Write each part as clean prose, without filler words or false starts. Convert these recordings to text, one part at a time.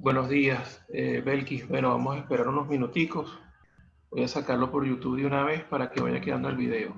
Buenos días, Belkis. Bueno, vamos a esperar unos minuticos. Voy a sacarlo por YouTube de una vez para que vaya quedando el video.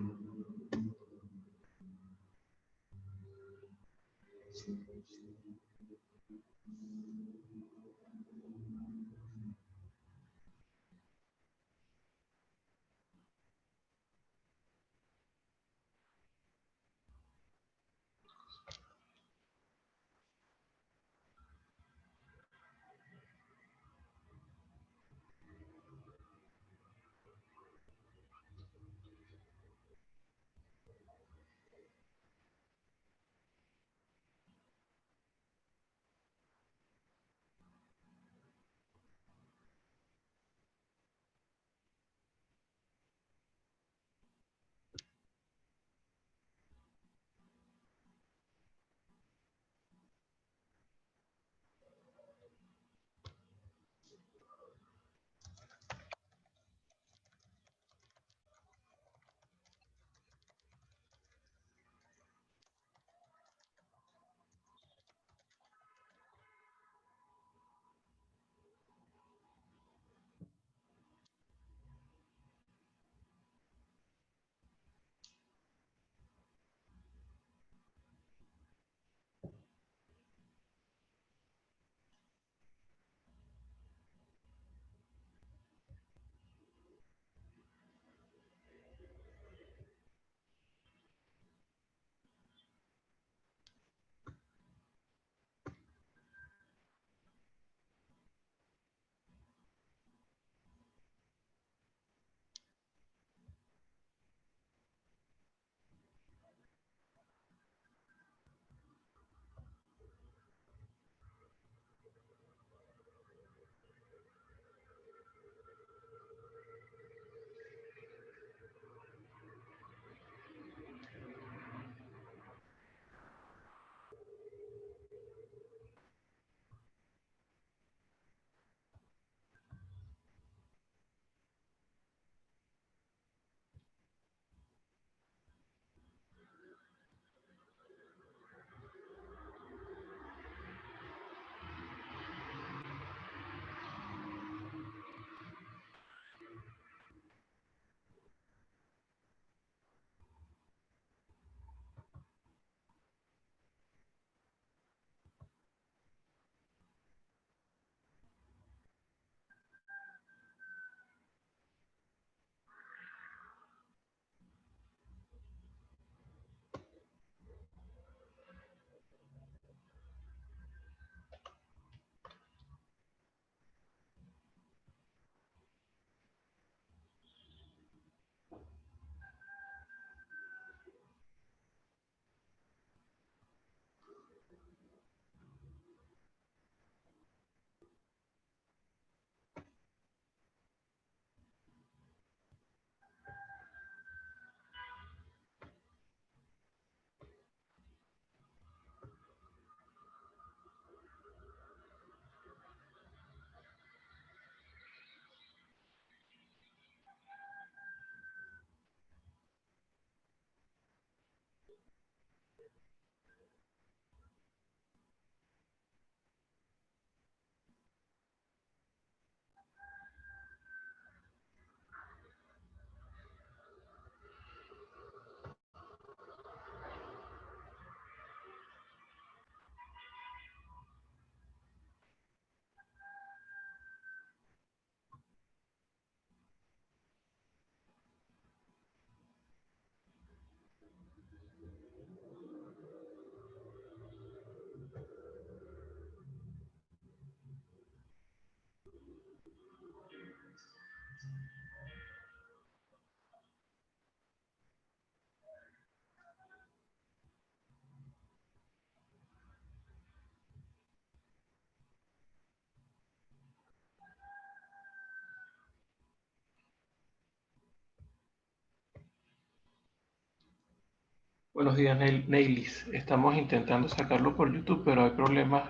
Buenos días, Neilis. Estamos intentando sacarlo por YouTube, pero hay problemas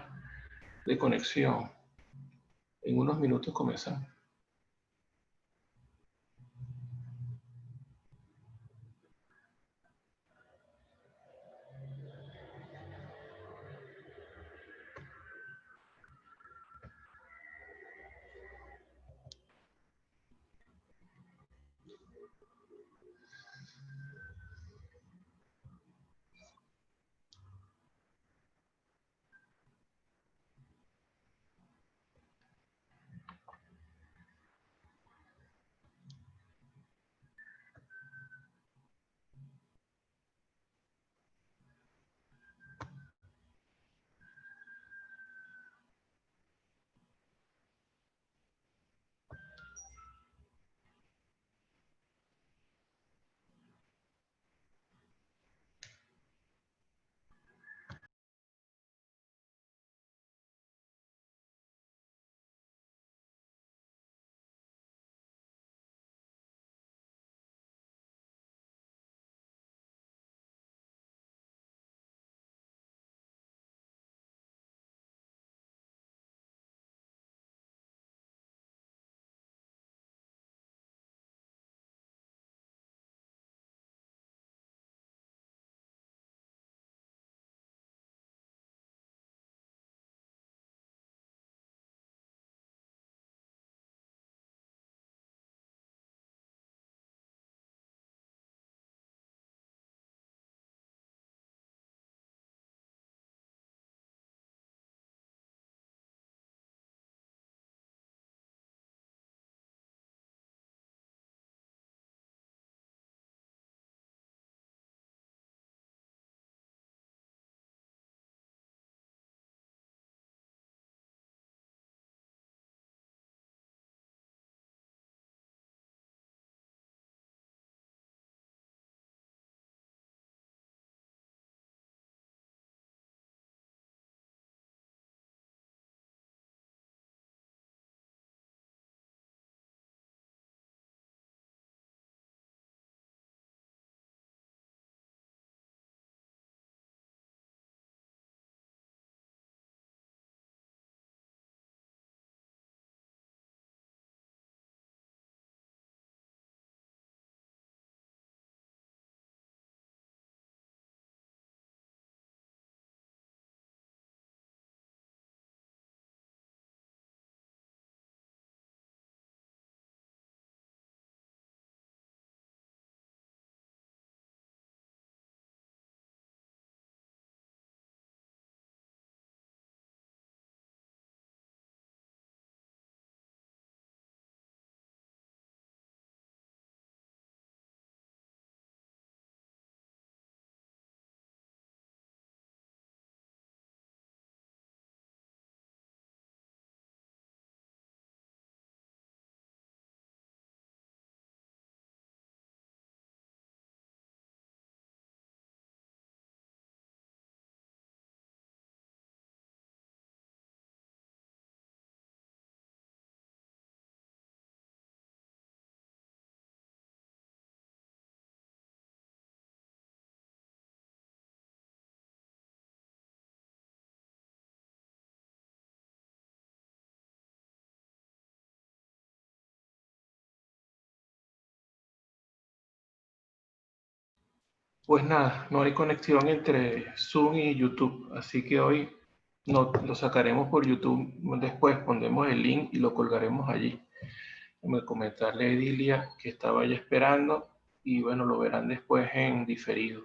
de conexión. En unos minutos comenzamos. Pues nada, no hay conexión entre Zoom y YouTube, así que hoy no, lo sacaremos por YouTube. Después pondremos el link y lo colgaremos allí. Me comentarle a Edilia que estaba ya esperando y bueno, lo verán después en diferido.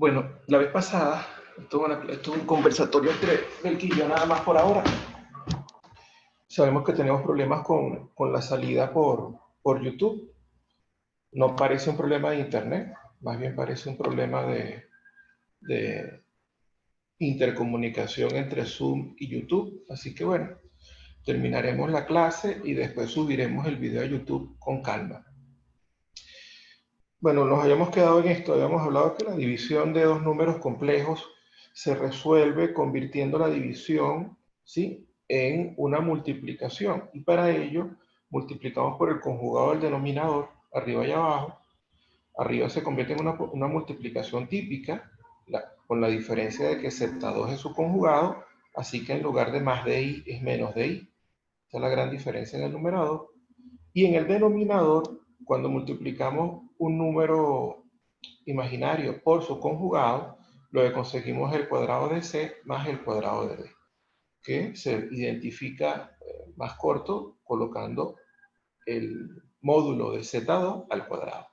Bueno, la vez pasada estuvo un conversatorio entre Belki y yo nada más por ahora. Sabemos que tenemos problemas con la salida por YouTube. No parece un problema de internet, más bien parece un problema de intercomunicación entre Zoom y YouTube. Así que bueno, terminaremos la clase y después subiremos el video a YouTube con calma. Bueno, nos habíamos quedado en esto, habíamos hablado que la división de dos números complejos se resuelve convirtiendo la división, ¿sí?, en una multiplicación. Y para ello multiplicamos por el conjugado del denominador, arriba y abajo. Arriba se convierte en una multiplicación típica, con la diferencia de que Z2 es su conjugado, así que en lugar de más de i es menos de i. Esa es la gran diferencia en el numerador. Y en el denominador, cuando multiplicamos un número imaginario por su conjugado, lo que conseguimos es el cuadrado de c más el cuadrado de d, que se identifica más corto colocando el módulo de z2 al cuadrado,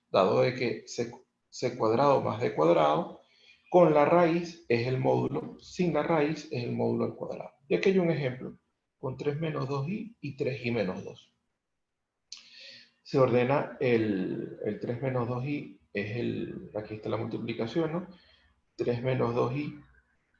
dado de que c cuadrado más d cuadrado con la raíz es el módulo, sin la raíz es el módulo al cuadrado. Y aquí hay un ejemplo, con 3 menos 2i y 3i menos 2. Se ordena el 3 menos 2i, aquí está la multiplicación, ¿no? 3 menos 2i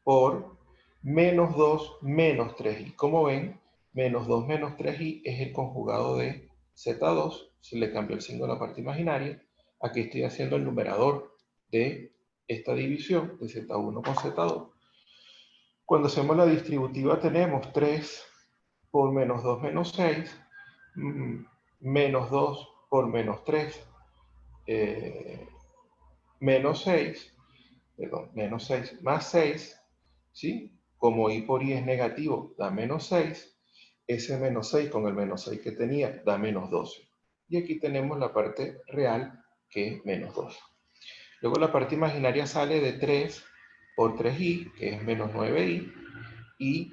por menos 2 menos 3i. Como ven, menos 2 menos 3i es el conjugado de z2. Se le cambió el signo a la parte imaginaria. Aquí estoy haciendo el numerador de esta división de z1 con z2. Cuando hacemos la distributiva tenemos 3 por menos 2 menos 6, menos 2 por menos 3, menos 6, perdón, menos 6 más 6, ¿sí? Como i por i es negativo, da menos 6, ese menos 6 con el menos 6 que tenía da menos 12. Y aquí tenemos la parte real, que es menos 12. Luego la parte imaginaria sale de 3 por 3i, que es menos 9i, y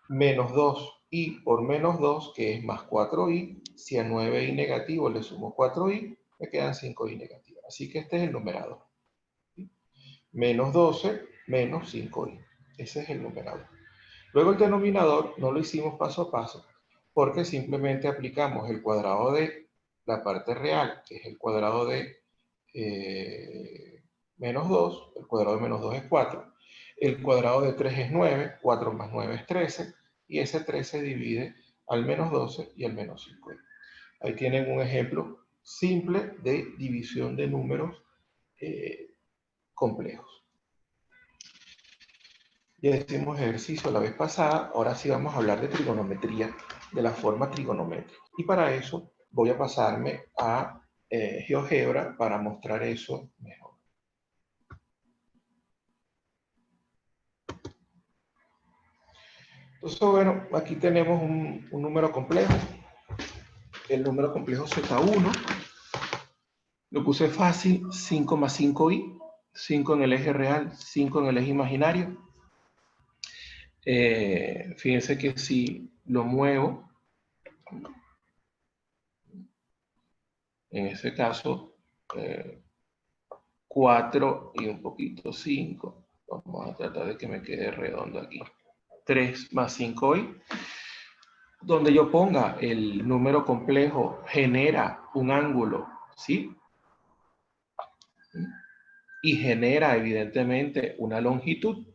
menos 2i por menos 2, que es más 4i. Si a 9i negativo le sumo 4i, me quedan 5i negativas. Así que este es el numerador. Menos 12 menos 5i. Ese es el numerador. Luego el denominador no lo hicimos paso a paso, porque simplemente aplicamos el cuadrado de la parte real, que es el cuadrado de menos 2, el cuadrado de menos 2 es 4, el cuadrado de 3 es 9, 4 más 9 es 13, y ese 13 divide al menos 12 y al menos 5. Ahí tienen un ejemplo simple de división de números complejos. Ya hicimos ejercicio la vez pasada, ahora sí vamos a hablar de trigonometría, de la forma trigonométrica. Y para eso voy a pasarme a GeoGebra para mostrar eso mejor. Entonces, bueno, aquí tenemos un número complejo, el número complejo Z1, lo puse fácil, 5 más 5i, 5 en el eje real, 5 en el eje imaginario. Fíjense que si lo muevo, en ese caso, 4 y un poquito 5, vamos a tratar de que me quede redondo aquí, 3 más 5i. Donde yo ponga el número complejo genera un ángulo, ¿sí? Y genera evidentemente una longitud.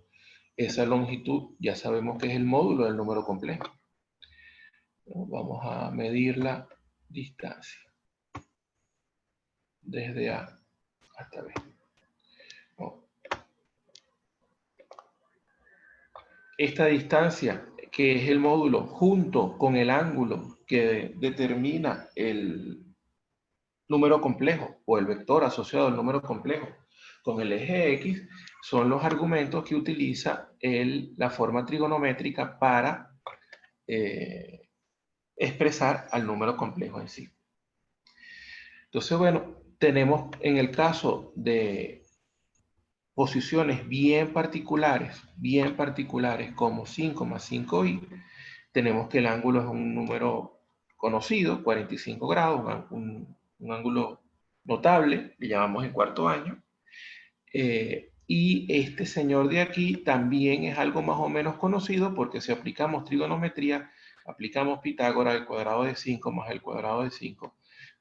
Esa longitud ya sabemos que es el módulo del número complejo. Vamos a medir la distancia desde A hasta B. Esta distancia, que es el módulo, junto con el ángulo que determina el número complejo o el vector asociado al número complejo con el eje X, son los argumentos que utiliza la forma trigonométrica para expresar al número complejo en sí. Entonces, bueno, tenemos en el caso de posiciones bien particulares como 5 más 5i, tenemos que el ángulo es un número conocido, 45 grados, un ángulo notable, le llamamos en cuarto año. Y este señor de aquí también es algo más o menos conocido porque si aplicamos trigonometría, aplicamos Pitágoras, el cuadrado de 5 más el cuadrado de 5,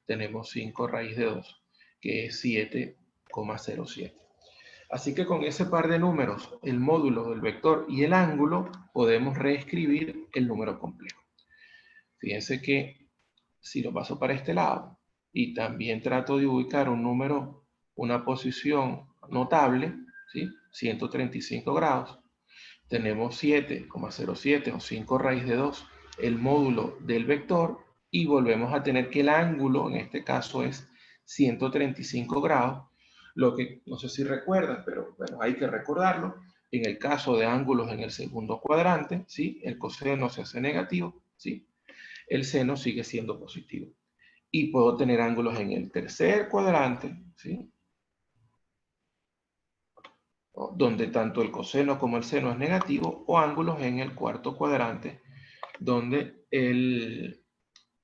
tenemos 5 raíz de 2, que es 7,07. Así que con ese par de números, el módulo del vector y el ángulo, podemos reescribir el número complejo. Fíjense que si lo paso para este lado y también trato de ubicar un número, una posición notable, ¿sí? 135 grados, tenemos 7,07 o 5 raíz de 2, el módulo del vector, y volvemos a tener que el ángulo, en este caso es 135 grados, lo que no sé si recuerdan, pero bueno, hay que recordarlo. En el caso de ángulos en el segundo cuadrante, ¿sí? El coseno se hace negativo, ¿sí? El seno sigue siendo positivo. Y puedo tener ángulos en el tercer cuadrante, ¿sí? Donde tanto el coseno como el seno es negativo, o ángulos en el cuarto cuadrante, donde el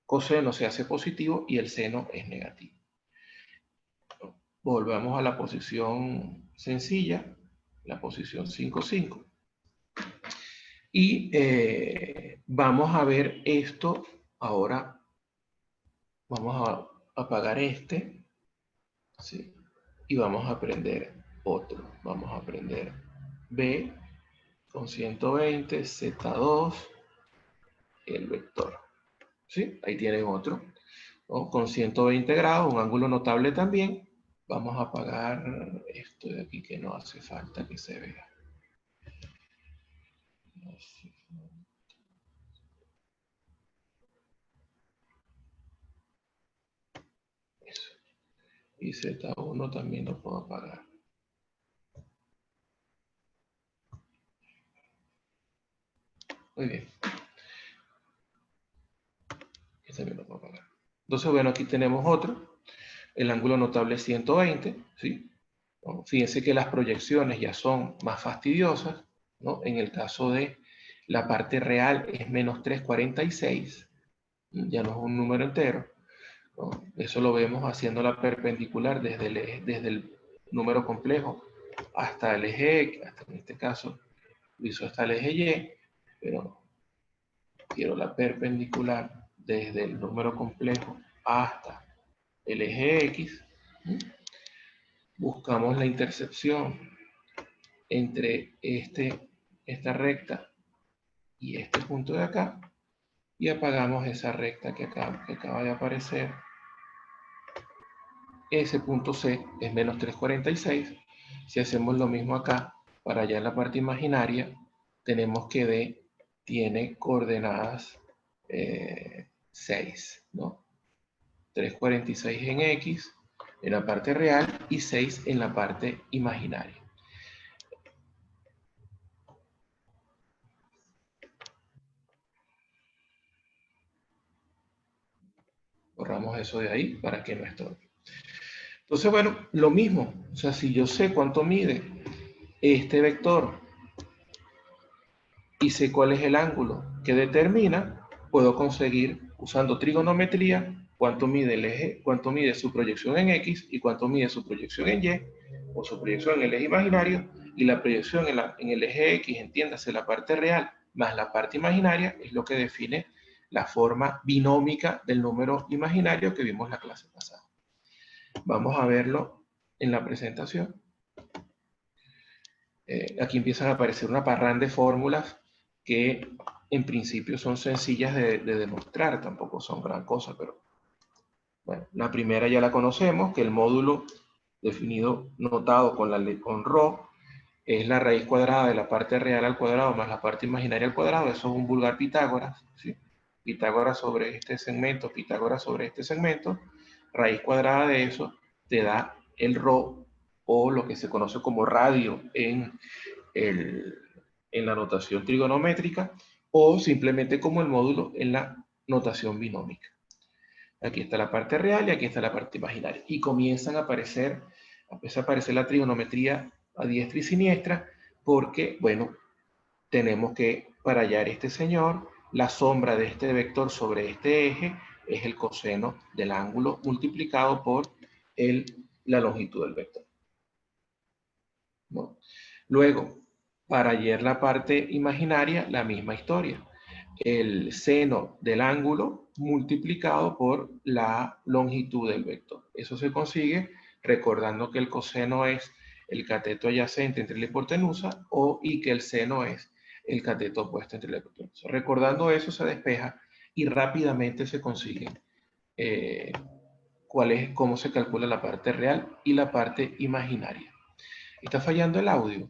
coseno se hace positivo y el seno es negativo. Volvamos a la posición sencilla, la posición 5, 5. Y vamos a ver esto ahora. Vamos a apagar este, ¿sí? Y vamos a aprender otro. Vamos a aprender B con 120, Z2, el vector. ¿Sí? Ahí tienen otro, ¿no? Con 120 grados, un ángulo notable también. Vamos a apagar esto de aquí que no hace falta que se vea. Eso. Y Z1 también lo puedo apagar. Muy bien. Este también lo puedo apagar. Entonces, bueno, aquí tenemos otro. El ángulo notable es 120, ¿sí? ¿No? Fíjense que las proyecciones ya son más fastidiosas, ¿no? En el caso de la parte real es menos 346, ya no es un número entero, ¿no? Eso lo vemos haciendo la perpendicular desde el número complejo hasta el eje X, hasta en este caso lo hizo hasta el eje Y, pero quiero la perpendicular desde el número complejo hasta el eje X. Buscamos la intersección entre esta recta y este punto de acá, y apagamos esa recta que acaba de aparecer. Ese punto C es menos 346. Si hacemos lo mismo acá, para allá en la parte imaginaria, tenemos que D tiene coordenadas 6, ¿no? 346 en X, en la parte real, y 6 en la parte imaginaria. Borramos eso de ahí para que no estorbe. Entonces, bueno, lo mismo. O sea, si yo sé cuánto mide este vector y sé cuál es el ángulo que determina, puedo conseguir, usando trigonometría, cuánto mide el eje, cuánto mide su proyección en X y cuánto mide su proyección en Y, o su proyección en el eje imaginario, y la proyección en el eje X, entiéndase la parte real, más la parte imaginaria es lo que define la forma binómica del número imaginario que vimos la clase pasada. Vamos a verlo en la presentación. Aquí empiezan a aparecer una parranda de fórmulas que en principio son sencillas de demostrar, tampoco son gran cosa, pero bueno, la primera ya la conocemos, que el módulo definido, notado con ρ, es la raíz cuadrada de la parte real al cuadrado más la parte imaginaria al cuadrado. Eso es un vulgar Pitágoras, ¿sí? Pitágoras sobre este segmento, Pitágoras sobre este segmento, raíz cuadrada de eso te da el ρ, o lo que se conoce como radio en la notación trigonométrica, o simplemente como el módulo en la notación binómica. Aquí está la parte real y aquí está la parte imaginaria. Y empieza a aparecer la trigonometría a diestra y siniestra, porque, bueno, tenemos que, para hallar este señor, la sombra de este vector sobre este eje es el coseno del ángulo multiplicado por la longitud del vector. ¿No? Luego, para hallar la parte imaginaria, la misma historia. El seno del ángulo multiplicado por la longitud del vector. Eso se consigue recordando que el coseno es el cateto adyacente entre la hipotenusa y que el seno es el cateto opuesto entre la hipotenusa. Recordando eso se despeja y rápidamente se consigue cómo se calcula la parte real y la parte imaginaria. ¿Está fallando el audio?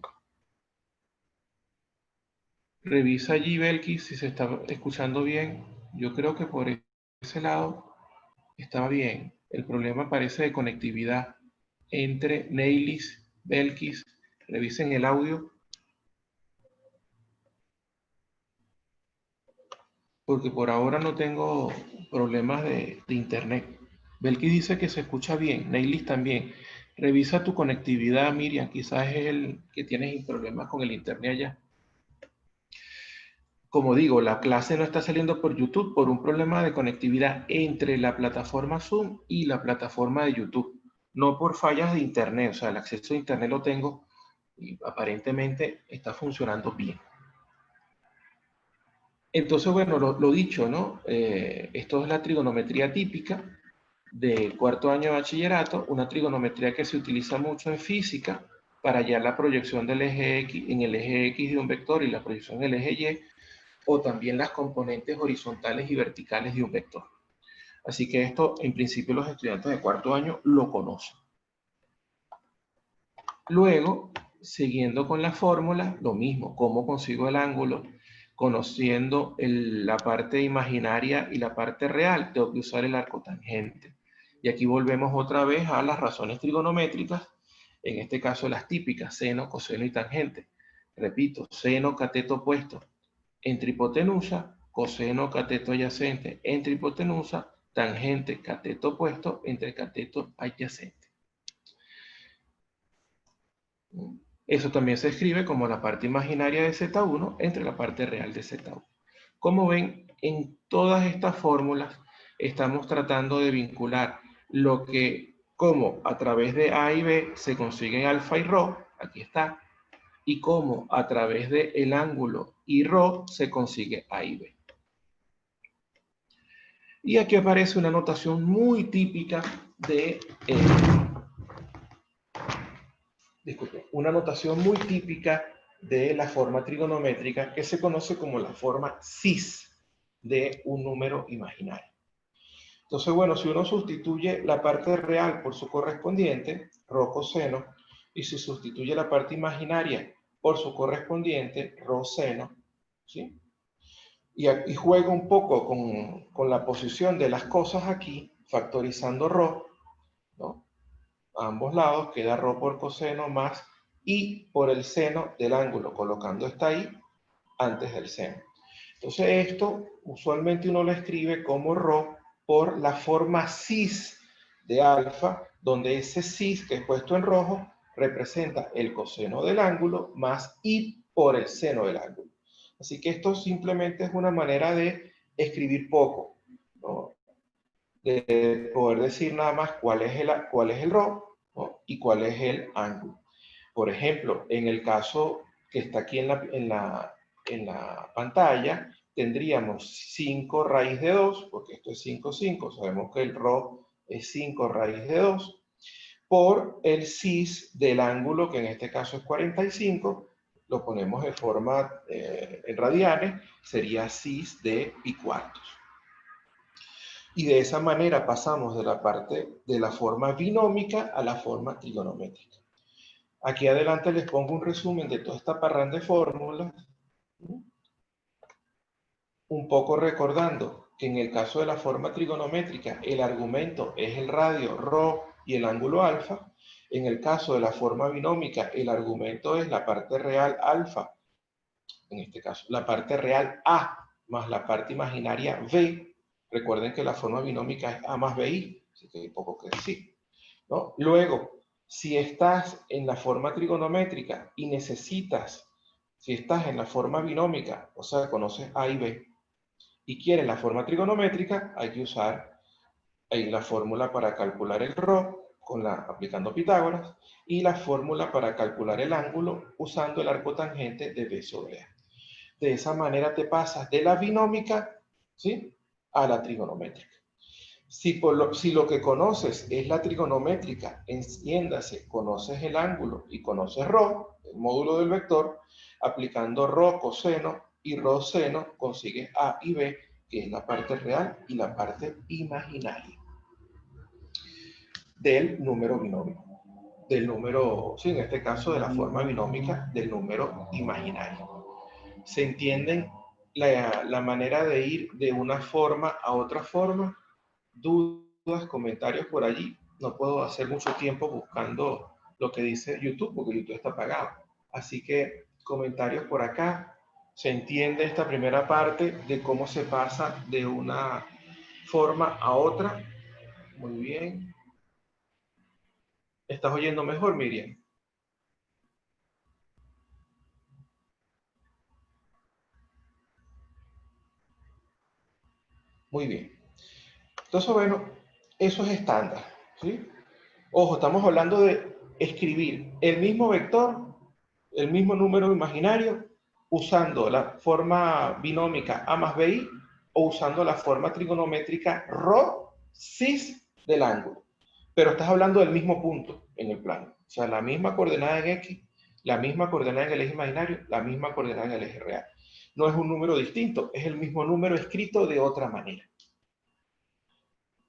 Revisa allí, Belkis, si se está escuchando bien. Yo creo que por ese lado estaba bien. El problema parece de conectividad entre Neilis, Belkis. Revisen el audio, porque por ahora no tengo problemas de internet. Belkis dice que se escucha bien, Neilis también. Revisa tu conectividad, Miriam. Quizás es el que tienes problemas con el internet allá. Como digo, la clase no está saliendo por YouTube por un problema de conectividad entre la plataforma Zoom y la plataforma de YouTube. No por fallas de internet, o sea, el acceso a internet lo tengo y aparentemente está funcionando bien. Entonces, bueno, lo dicho, ¿no? Esto es la trigonometría típica de cuarto año de bachillerato, una trigonometría que se utiliza mucho en física para hallar la proyección del eje X en el eje X de un vector y la proyección en el eje Y, o también las componentes horizontales y verticales de un vector. Así que esto, en principio, los estudiantes de cuarto año lo conocen. Luego, siguiendo con la fórmula, lo mismo, cómo consigo el ángulo, conociendo la parte imaginaria y la parte real, tengo que usar el arco tangente. Y aquí volvemos otra vez a las razones trigonométricas, en este caso las típicas, seno, coseno y tangente. Repito, seno, cateto opuesto entre hipotenusa, coseno cateto adyacente entre hipotenusa, tangente cateto opuesto entre cateto adyacente. Eso también se escribe como la parte imaginaria de Z1 entre la parte real de Z1. Como ven, en todas estas fórmulas estamos tratando de vincular cómo a través de A y B se consiguen alfa y ρ, aquí está, y cómo a través del ángulo y ρ se consigue A y B. Y aquí aparece una notación muy típica una notación muy típica de la forma trigonométrica que se conoce como la forma cis de un número imaginario. Entonces, bueno, si uno sustituye la parte real por su correspondiente, ρ coseno, y si sustituye la parte imaginaria por su correspondiente, ρ seno, ¿sí? Y juega un poco con la posición de las cosas aquí, factorizando ρ, ¿no? A ambos lados queda ρ por coseno más i por el seno del ángulo, colocando esta i antes del seno. Entonces esto usualmente uno lo escribe como ρ por la forma cis de alfa, donde ese cis que es puesto en rojo representa el coseno del ángulo más i por el seno del ángulo. Así que esto simplemente es una manera de escribir poco, ¿no? De poder decir nada más cuál es el ρ, ¿no? Y cuál es el ángulo. Por ejemplo, en el caso que está aquí en en la pantalla, tendríamos 5 raíz de 2, porque esto es 5, 5, sabemos que el Rho es 5 raíz de 2, por el cis del ángulo, que en este caso es 45, lo ponemos en forma en radianes, sería cis de pi cuartos. Y de esa manera pasamos de la parte de la forma binómica a la forma trigonométrica. Aquí adelante les pongo un resumen de toda esta parranda de fórmulas, un poco recordando que en el caso de la forma trigonométrica el argumento es el radio ρ y el ángulo alfa. En el caso de la forma binómica el argumento es la parte real alfa, en este caso la parte real a más la parte imaginaria b. Recuerden que la forma binómica es a más bi, así que hay poco que decir, ¿no? Luego, si estás en la forma trigonométrica y necesitas, si estás en la forma binómica, o sea, conoces a y b, y quieres la forma trigonométrica, hay que usar ahí la fórmula para calcular el ρ aplicando Pitágoras y la fórmula para calcular el ángulo usando el arco tangente de b sobre a. De esa manera te pasas de la binómica, ¿sí?, a la trigonométrica. Si lo que conoces es la trigonométrica, entiéndase, conoces el ángulo y conoces ρ, el módulo del vector, aplicando ρ coseno y ρ seno, consigues a y b, que es la parte real y la parte imaginaria del número binómico. Del número, sí, en este caso de la forma binómica del número imaginario. ¿Se entienden la manera de ir de una forma a otra forma? ¿Dudas, comentarios por allí? No puedo hacer mucho tiempo buscando lo que dice YouTube, porque YouTube está apagado. Así que comentarios por acá. ¿Se entiende esta primera parte de cómo se pasa de una forma a otra? Muy bien. ¿Estás oyendo mejor, Miriam? Muy bien. Entonces, bueno, eso es estándar, ¿sí? Ojo, estamos hablando de escribir el mismo vector, el mismo número imaginario, usando la forma binómica a más bi o usando la forma trigonométrica ρ cis del ángulo. Pero estás hablando del mismo punto en el plano. O sea, la misma coordenada en X, la misma coordenada en el eje imaginario, la misma coordenada en el eje real. No es un número distinto, es el mismo número escrito de otra manera.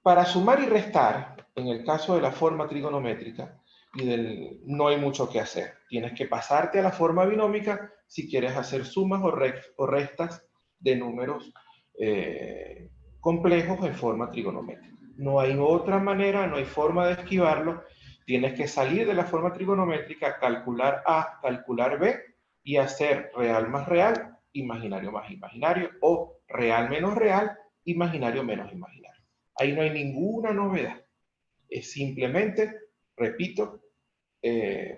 Para sumar y restar, en el caso de la forma trigonométrica, no hay mucho que hacer. Tienes que pasarte a la forma binómica si quieres hacer sumas o restas de números complejos en forma trigonométrica. No hay otra manera, no hay forma de esquivarlo. Tienes que salir de la forma trigonométrica, calcular A, calcular B y hacer real más real, imaginario más imaginario, o real menos real, imaginario menos imaginario. Ahí no hay ninguna novedad. Es simplemente, repito,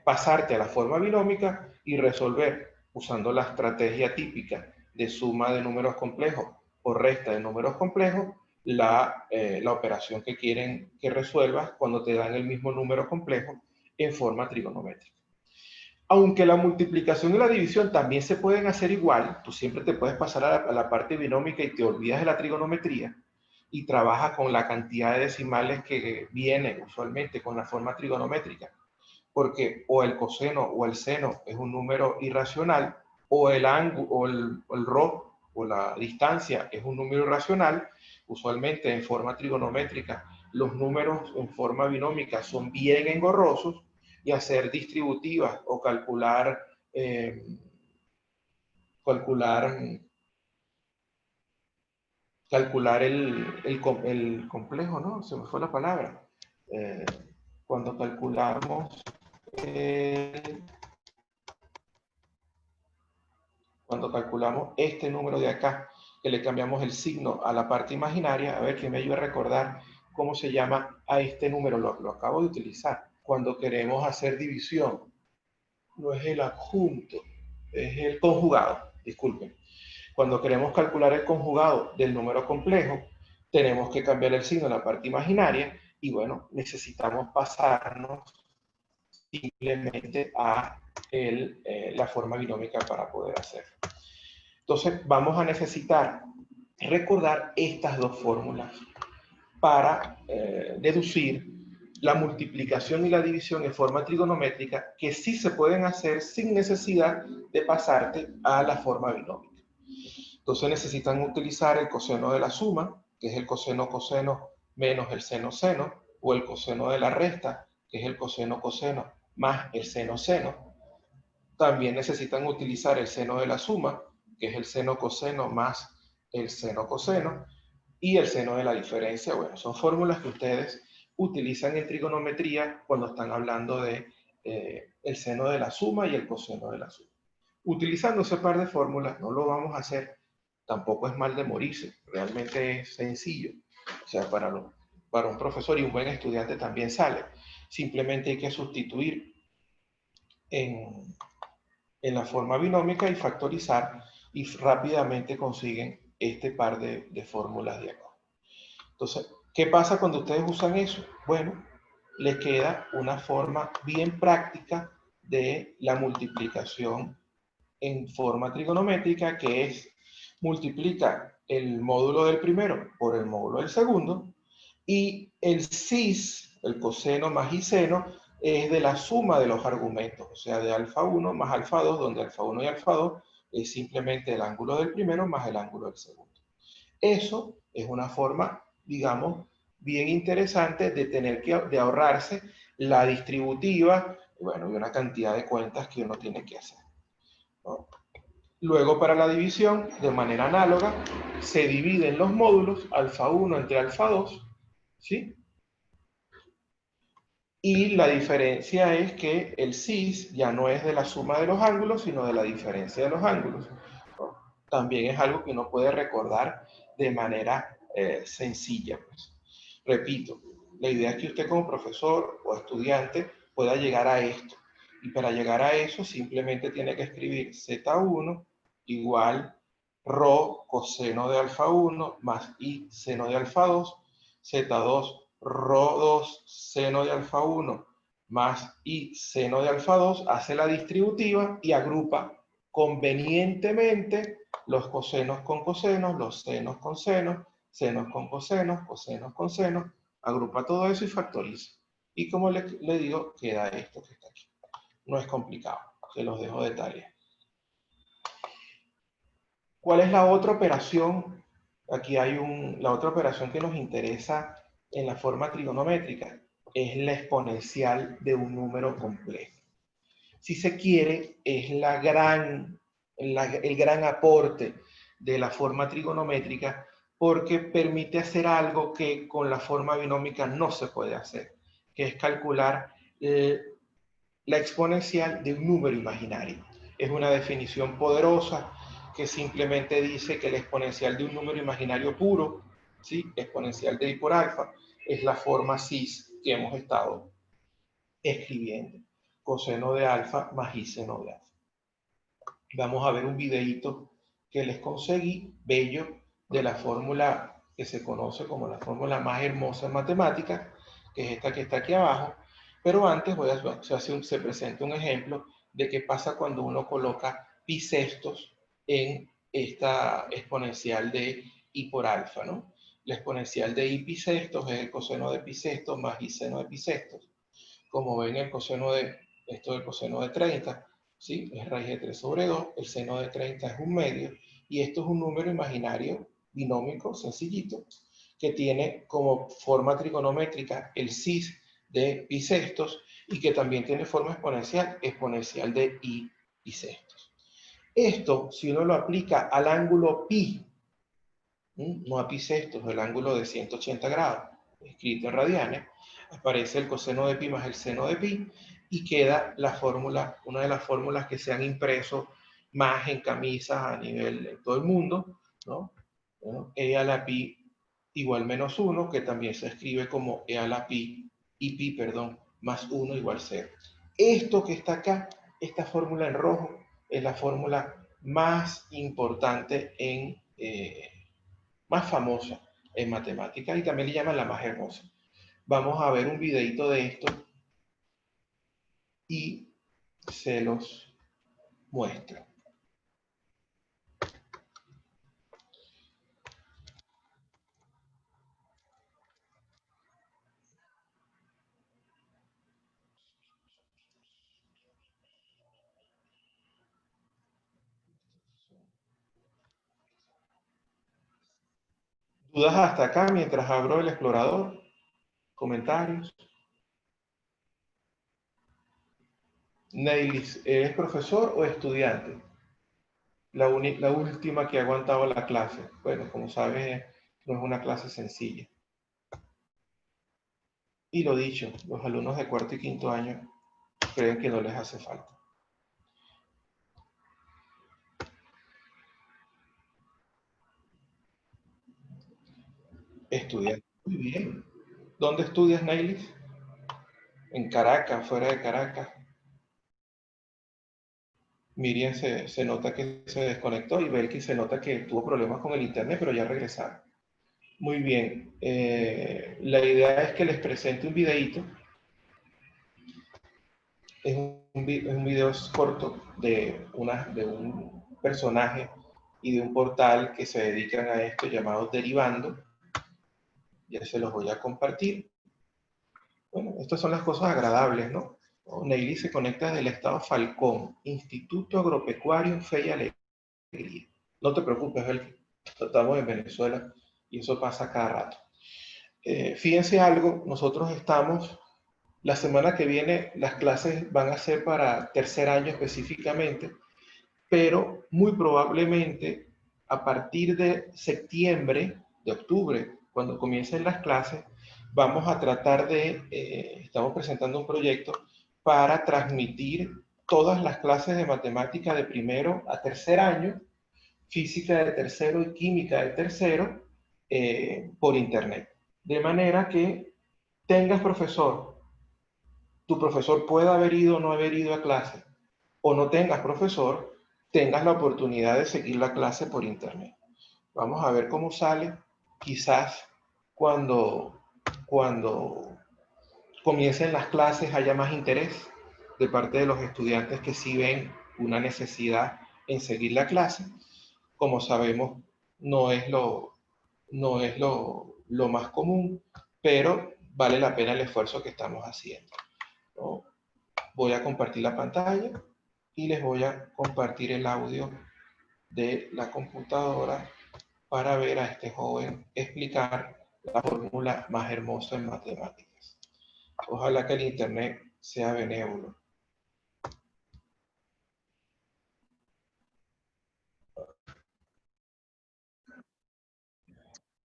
pasarte a la forma binómica y resolver usando la estrategia típica de suma de números complejos o resta de números complejos la operación que quieren que resuelvas cuando te dan el mismo número complejo en forma trigonométrica. Aunque la multiplicación y la división también se pueden hacer igual, tú siempre te puedes pasar a la parte binómica y te olvidas de la trigonometría y trabajas con la cantidad de decimales que viene usualmente con la forma trigonométrica, porque o el coseno o el seno es un número irracional, o el ángulo o el ρ o la distancia es un número irracional. Usualmente en forma trigonométrica los números en forma binómica son bien engorrosos, y hacer distributivas o calcular el complejo, ¿no? Se me fue la palabra. Cuando calculamos este número de acá, que le cambiamos el signo a la parte imaginaria, a ver que me ayude a recordar cómo se llama a este número, lo acabo de utilizar. Cuando queremos hacer división, no es el adjunto, es el conjugado, disculpen. Cuando queremos calcular el conjugado del número complejo, tenemos que cambiar el signo en la parte imaginaria y bueno, necesitamos pasarnos simplemente a la forma binómica para poder hacerlo. Entonces vamos a necesitar recordar estas dos fórmulas para deducir la multiplicación y la división en forma trigonométrica, que sí se pueden hacer sin necesidad de pasarte a la forma binómica. Entonces necesitan utilizar el coseno de la suma, que es el coseno coseno menos el seno seno, o el coseno de la resta, que es el coseno coseno más el seno seno. También necesitan utilizar el seno de la suma, que es el seno coseno más el seno coseno, y el seno de la diferencia. Bueno, son fórmulas que ustedes utilizan en trigonometría cuando están hablando de el seno de la suma y el coseno de la suma. Utilizando ese par de fórmulas no lo vamos a hacer, tampoco es mal de morirse, realmente es sencillo. O sea, para un profesor y un buen estudiante también sale. Simplemente hay que sustituir en la forma binómica y factorizar, y rápidamente consiguen este par de fórmulas de acá. Entonces, ¿qué pasa cuando ustedes usan eso? Bueno, les queda una forma bien práctica de la multiplicación en forma trigonométrica, que es multiplica el módulo del primero por el módulo del segundo, y el cis, el coseno más y seno, es de la suma de los argumentos, o sea, de alfa 1 más alfa 2, donde alfa 1 y alfa 2 es simplemente el ángulo del primero más el ángulo del segundo. Eso es una forma, digamos, bien interesante de tener de ahorrarse la distributiva, bueno, y una cantidad de cuentas que uno tiene que hacer, ¿no? Luego, para la división, de manera análoga, se dividen los módulos alfa 1 entre alfa 2, ¿sí? Y la diferencia es que el cis ya no es de la suma de los ángulos, sino de la diferencia de los ángulos, ¿no? También es algo que uno puede recordar de manera sencilla, pues. Repito, la idea es que usted como profesor o estudiante pueda llegar a esto. Y para llegar a eso simplemente tiene que escribir Z1 igual ρ coseno de alfa 1 más i seno de alfa 2, Z2 ρ2 seno de alfa 1 más i seno de alfa 2, hace la distributiva y agrupa convenientemente los cosenos con cosenos, los senos con senos, senos con cosenos, cosenos con senos, agrupa todo eso y factoriza. Y como le digo, queda esto que está aquí. No es complicado, se los dejo de tarea. ¿Cuál es la otra operación? Aquí hay la otra operación que nos interesa en la forma trigonométrica, es la exponencial de un número complejo. Si se quiere, es el gran aporte de la forma trigonométrica, porque permite hacer algo que con la forma binómica no se puede hacer, que es calcular la exponencial de un número imaginario. Es una definición poderosa que simplemente dice que la exponencial de un número imaginario puro, ¿sí? Exponencial de i por alfa, es la forma cis que hemos estado escribiendo. Coseno de alfa más i seno de alfa. Vamos a ver un videíto que les conseguí, bello, de la fórmula que se conoce como la fórmula más hermosa en matemáticas, que es esta que está aquí abajo. Pero antes se presenta un ejemplo de qué pasa cuando uno coloca pi sextos en esta exponencial de i por alfa, ¿no? La exponencial de i pi sextos es el coseno de pi sextos más i seno de pi sextos. Como ven, el coseno de esto del coseno de 30, ¿sí? Es raíz de 3 sobre 2, el seno de 30 es un medio, y esto es un número imaginario binómico sencillito, que tiene como forma trigonométrica el cis de pi sextos, y que también tiene forma exponencial de i pi sextos. Esto, si uno lo aplica al ángulo pi, no a pi sextos, el ángulo de 180 grados, escrito en radianes, aparece el coseno de pi más el seno de pi, y queda la fórmula, una de las fórmulas que se han impreso más en camisas a nivel de todo el mundo, ¿no? Bueno, e a la pi igual menos 1, que también se escribe como e a la pi, más 1 igual 0. Esto que está acá, esta fórmula en rojo, es la fórmula más importante más famosa en matemáticas, y también le llaman la más hermosa. Vamos a ver un videito de esto y se los muestro. ¿Dudas hasta acá mientras abro el explorador? ¿Comentarios? Neilis, ¿eres profesor o estudiante? La última que ha aguantado la clase. Bueno, como sabes, no es una clase sencilla. Y lo dicho, los alumnos de cuarto y quinto año creen que no les hace falta. Estudiante. Muy bien. ¿Dónde estudias, Neilis? En Caracas, fuera de Caracas. Miriam se nota que se desconectó y Belki se nota que tuvo problemas con el internet, pero ya regresaron. Muy bien. La idea es que les presente un videíto. Es un video corto de un personaje y de un portal que se dedican a esto llamado Derivando. Ya se los voy a compartir. Bueno, estas son las cosas agradables, ¿no? Neily se conecta desde el estado Falcón, Instituto Agropecuario Fe y Alegría. No te preocupes, Belki, estamos en Venezuela y eso pasa cada rato. Fíjense algo, nosotros estamos, la semana que viene las clases van a ser para tercer año específicamente, pero muy probablemente a partir de septiembre, de octubre, cuando comiencen las clases, vamos a tratar de, estamos presentando un proyecto para transmitir todas las clases de matemática de primero a tercer año, física de tercero y química de tercero, por internet. De manera que tengas profesor, tu profesor pueda haber ido o no haber ido a clase, o no tengas profesor, tengas la oportunidad de seguir la clase por internet. Vamos a ver cómo sale. Quizás cuando comiencen las clases haya más interés de parte de los estudiantes que sí ven una necesidad en seguir la clase. Como sabemos, no es lo más común, pero vale la pena el esfuerzo que estamos haciendo, ¿no? Voy a compartir la pantalla y les voy a compartir el audio de la computadora para ver a este joven explicar la fórmula más hermosa en matemáticas. Ojalá que el internet sea benévolo.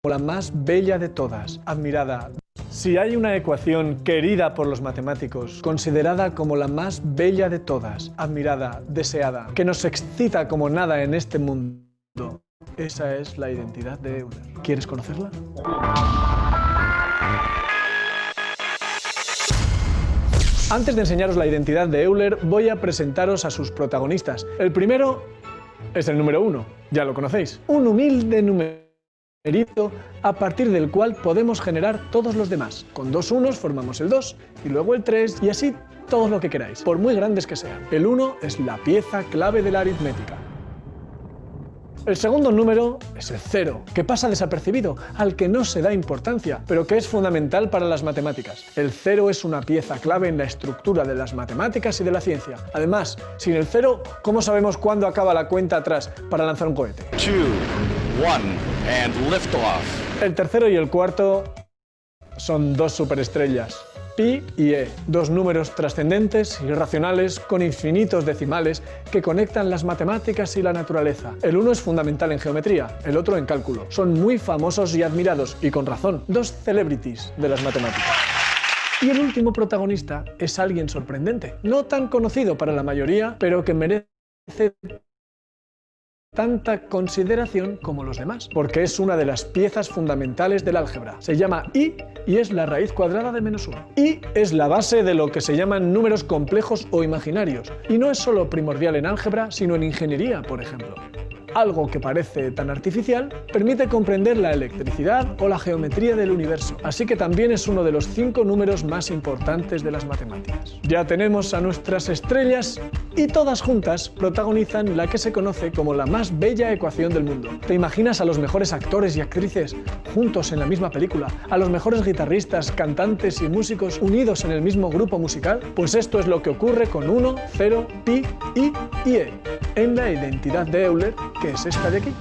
La más bella de todas, admirada. Si hay una ecuación querida por los matemáticos, considerada como la más bella de todas, admirada, deseada, que nos excita como nada en este mundo, esa es la identidad de Euler. ¿Quieres conocerla? Antes de enseñaros la identidad de Euler, voy a presentaros a sus protagonistas. El primero es el número 1, ya lo conocéis. Un humilde numerito a partir del cual podemos generar todos los demás. Con dos unos formamos el 2 y luego el 3 y así todo lo que queráis, por muy grandes que sean. El 1 es la pieza clave de la aritmética. El segundo número es el 0, que pasa desapercibido, al que no se da importancia, pero que es fundamental para las matemáticas. El 0 es una pieza clave en la estructura de las matemáticas y de la ciencia. Además, sin el 0, ¿cómo sabemos cuándo acaba la cuenta atrás para lanzar un cohete? 2, 1, and lift off. El tercero y el cuarto son dos superestrellas. Pi y E, dos números trascendentes y racionales con infinitos decimales que conectan las matemáticas y la naturaleza. El uno es fundamental en geometría, el otro en cálculo. Son muy famosos y admirados, y con razón, dos celebrities de las matemáticas. Y el último protagonista es alguien sorprendente, no tan conocido para la mayoría, pero que merece tanta consideración como los demás, porque es una de las piezas fundamentales del álgebra. Se llama I y es la raíz cuadrada de -1. I es la base de lo que se llaman números complejos o imaginarios, y no es solo primordial en álgebra, sino en ingeniería, por ejemplo. Algo que parece tan artificial permite comprender la electricidad o la geometría del universo, así que también es uno de los 5 números más importantes de las matemáticas. Ya tenemos a nuestras estrellas y todas juntas protagonizan la que se conoce como la más bella ecuación del mundo. ¿Te imaginas a los mejores actores y actrices juntos en la misma película? ¿A los mejores guitarristas, cantantes y músicos unidos en el mismo grupo musical? Pues esto es lo que ocurre con 1, 0, pi, i y e en la identidad de Euler, que es esta de aquí.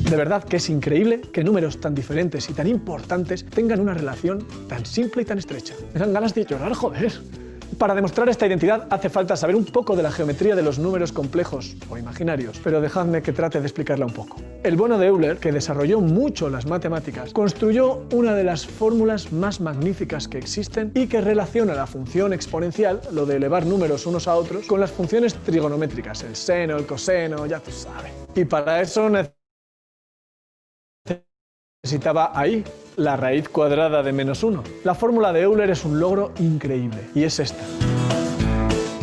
De verdad que es increíble que números tan diferentes y tan importantes tengan una relación tan simple y tan estrecha. Me dan ganas de llorar, joder. Para demostrar esta identidad hace falta saber un poco de la geometría de los números complejos o imaginarios, pero dejadme que trate de explicarla un poco. El bueno de Euler, que desarrolló mucho las matemáticas, construyó una de las fórmulas más magníficas que existen y que relaciona la función exponencial, lo de elevar números unos a otros, con las funciones trigonométricas, el seno, el coseno, ya tú sabes. Y para eso necesitaba ahí la raíz cuadrada de -1. La fórmula de Euler es un logro increíble y es esta.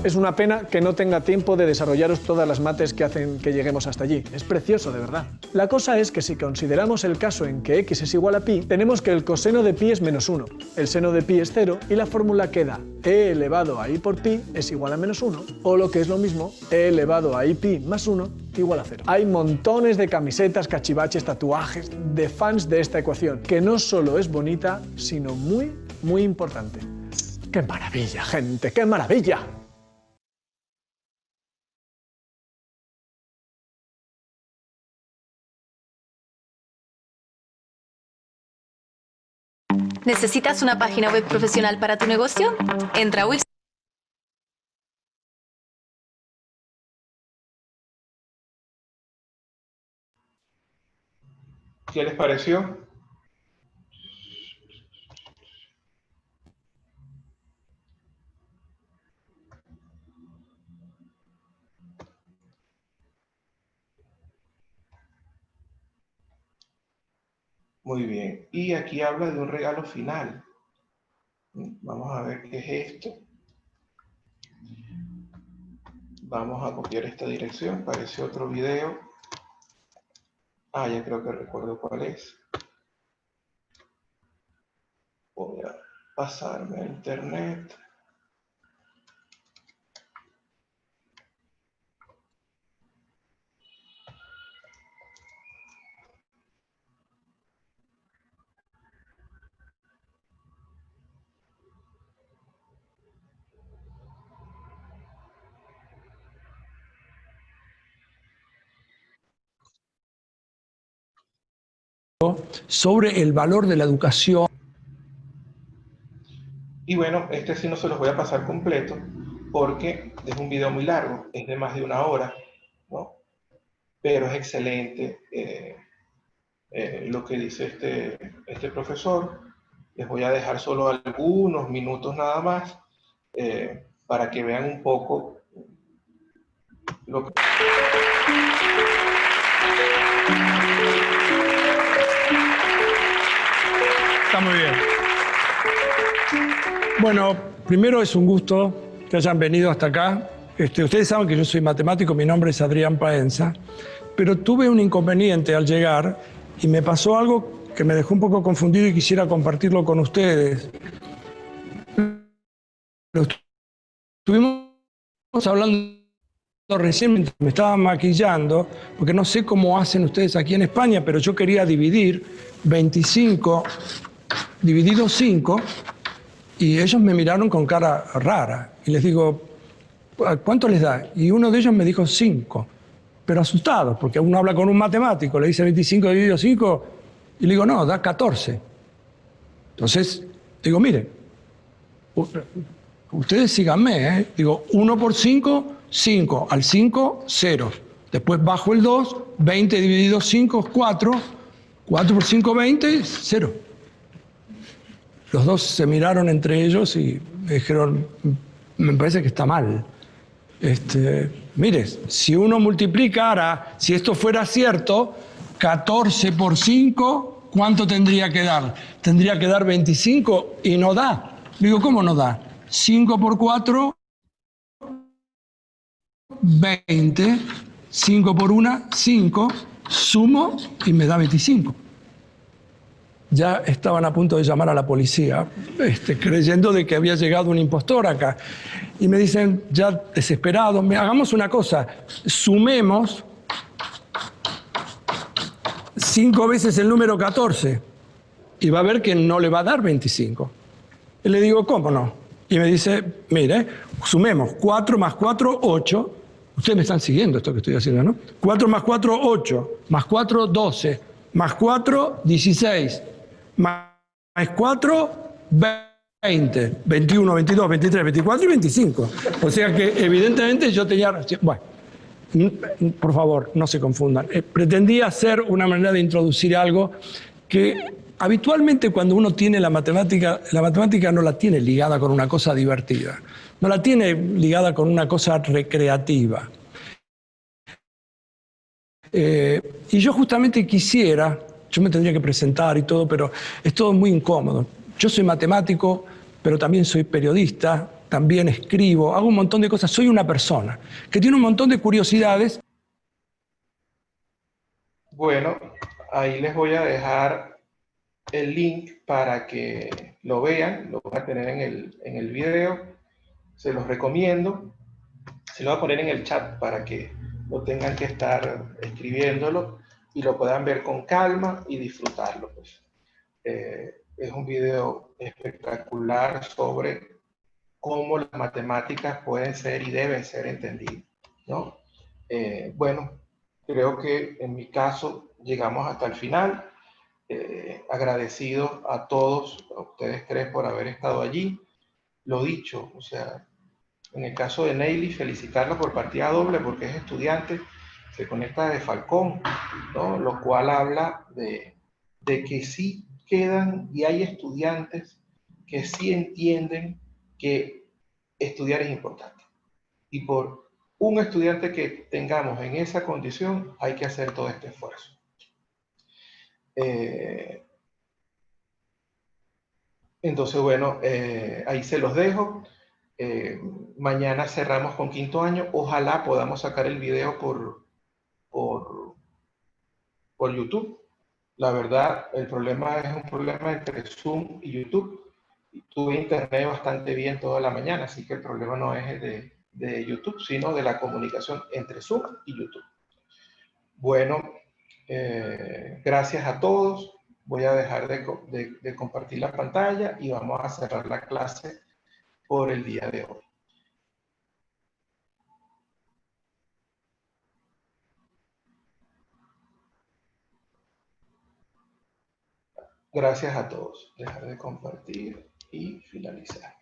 Es una pena que no tenga tiempo de desarrollaros todas las mates que hacen que lleguemos hasta allí. Es precioso, de verdad. La cosa es que si consideramos el caso en que x es igual a pi, tenemos que el coseno de pi es -1, el seno de pi es 0 y la fórmula queda e elevado a i por pi es igual a -1, o lo que es lo mismo, e elevado a i pi más 1 igual a 0. Hay montones de camisetas, cachivaches, tatuajes de fans de esta ecuación, que no solo es bonita, sino muy, muy importante. ¡Qué maravilla, gente! ¡Qué maravilla! ¿Necesitas una página web profesional para tu negocio? Entra a Wix. ¿Qué les pareció? Muy bien. Y aquí habla de un regalo final. Vamos a ver qué es esto. Vamos a copiar esta dirección. Parece otro video. Ah, ya creo que recuerdo cuál es. Voy a pasarme a internet. Sobre el valor de la educación. Y bueno, este sí no se los voy a pasar completo porque es un video muy largo, es de más de 1 hora, ¿no? Pero es excelente lo que dice este profesor. Les voy a dejar solo algunos minutos nada más para que vean un poco lo que... Está muy bien. Bueno, primero es un gusto que hayan venido hasta acá. Ustedes saben que yo soy matemático, mi nombre es Adrián Paenza, pero tuve un inconveniente al llegar y me pasó algo que me dejó un poco confundido y quisiera compartirlo con ustedes. Estuvimos hablando recién mientras me estaba maquillando, porque no sé cómo hacen ustedes aquí en España, pero yo quería dividir 25 dividido 5 y ellos me miraron con cara rara y les digo, ¿cuánto les da? Y uno de ellos me dijo 5, pero asustado, porque uno habla con un matemático, le dice 25 dividido 5 y le digo, no, da 14. Entonces, digo, miren, ustedes síganme, ¿eh? Digo, 1 por 5, 5, al 5, 0. Después bajo el 2, 20 dividido 5, 4, 4 por 5, 20, 0. Los dos se miraron entre ellos y me dijeron, me parece que está mal. Mire, si uno multiplicara, si esto fuera cierto, 14 por 5, ¿cuánto tendría que dar? Tendría que dar 25 y no da. Digo, ¿cómo no da? 5 por 4, 20. 5 por 1, 5. Sumo y me da 25. Ya estaban a punto de llamar a la policía, creyendo de que había llegado un impostor acá. Y me dicen, ya desesperados, hagamos una cosa, sumemos 5 veces el número 14 y va a ver que no le va a dar 25. Y le digo, ¿cómo no? Y me dice, mire, sumemos 4 más 4, 8, Ustedes me están siguiendo esto que estoy haciendo, ¿no? 4 más 4, 8. Más 4, 12. Más 4, 16. Más 4, 20. 21, 22, 23, 24 y 25. O sea que evidentemente yo tenía... Bueno, por favor, no se confundan. Pretendía hacer una manera de introducir algo que habitualmente cuando uno tiene la matemática no la tiene ligada con una cosa divertida. No la tiene ligada con una cosa recreativa. Y yo justamente quisiera, yo me tendría que presentar y todo, pero es todo muy incómodo. Yo soy matemático, pero también soy periodista, también escribo, hago un montón de cosas. Soy una persona que tiene un montón de curiosidades. Bueno, ahí les voy a dejar el link para que lo vean, lo van a tener en el video, se los recomiendo, se lo voy a poner en el chat para que no tengan que estar escribiéndolo y lo puedan ver con calma y disfrutarlo. Pues. Es un video espectacular sobre cómo las matemáticas pueden ser y deben ser entendidas, ¿no? Bueno, creo que en mi caso llegamos hasta el final. Agradecido a todos, a ustedes tres por haber estado allí. Lo dicho, o sea, en el caso de Neily, felicitarla por partida doble porque es estudiante, se conecta de Falcón, ¿no? Lo cual habla de que sí quedan y hay estudiantes que sí entienden que estudiar es importante. Y por un estudiante que tengamos en esa condición, hay que hacer todo este esfuerzo. Entonces, bueno, ahí se los dejo. Mañana cerramos con quinto año. Ojalá podamos sacar el video por YouTube. La verdad, el problema es un problema entre Zoom y YouTube. Tuve internet bastante bien toda la mañana, así que el problema no es de YouTube, sino de la comunicación entre Zoom y YouTube. Bueno, gracias a todos. Voy a dejar de compartir la pantalla y vamos a cerrar la clase por el día de hoy. Gracias a todos. Dejar de compartir y finalizar.